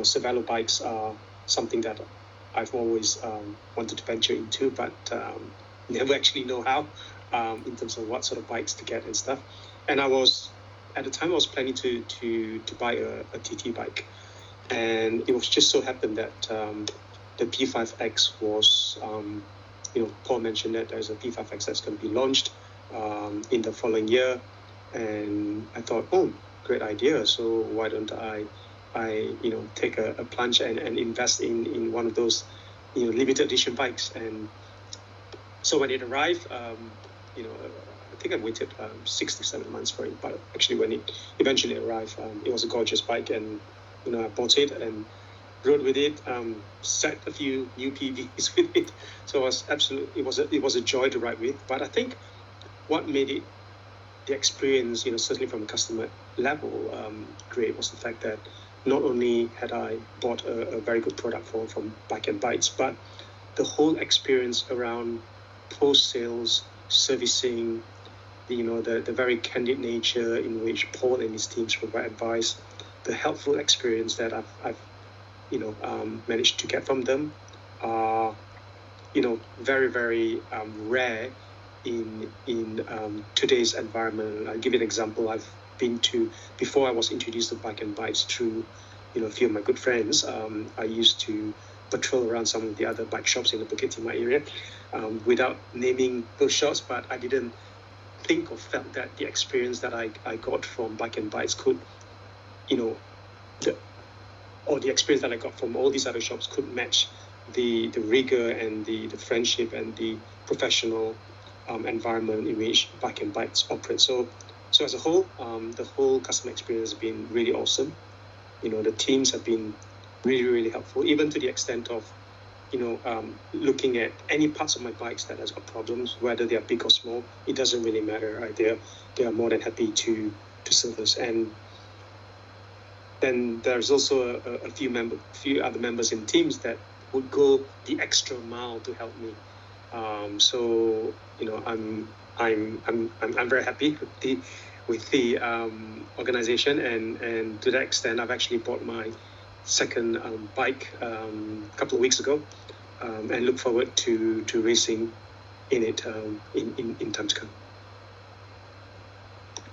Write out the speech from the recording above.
Cervelo bikes are something that I've always wanted to venture into, but never actually know how in terms of what sort of bikes to get and stuff. And at the time I was planning to buy a TT bike, and it was just so happened that the P5X was, Paul mentioned that there's a P5X that's going to be launched in the following year, and I thought, oh, great idea. So why don't I take a plunge and invest in one of those, limited edition bikes. And so when it arrived, I think I waited 6 to 7 months for it, but actually when it eventually arrived, it was a gorgeous bike, and I bought it and rode with it, set a few new PBs with it. So it was a joy to ride with. But I think what made it the experience, certainly from a customer level, great, was the fact that not only had I bought a very good product from Bike and Bytes, but the whole experience around post-sales servicing, the very candid nature in which Paul and his teams provide advice, the helpful experience that I've managed to get from them are, very, very rare in today's environment. I'll give you an example. I've been to, before I was introduced to Bike and Bytes through, a few of my good friends, I used to patrol around some of the other bike shops in the Bukit Timah area, without naming those shops, but I didn't think or felt that the experience that I got from Bike and Bytes could, the experience that I got from all these other shops could match the rigor and the friendship and the professional environment in which Bike and Bytes operate. So as a whole, the whole customer experience has been really awesome. The teams have been really, really helpful, even to the extent of, looking at any parts of my bikes that has got problems, whether they are big or small, it doesn't really matter, right? They are more than happy to service. And then there's also a few other members in teams that would go the extra mile to help me. So I'm very happy with the organization, and to that extent, I've actually bought my second bike a couple of weeks ago, and look forward to racing in it in time to come.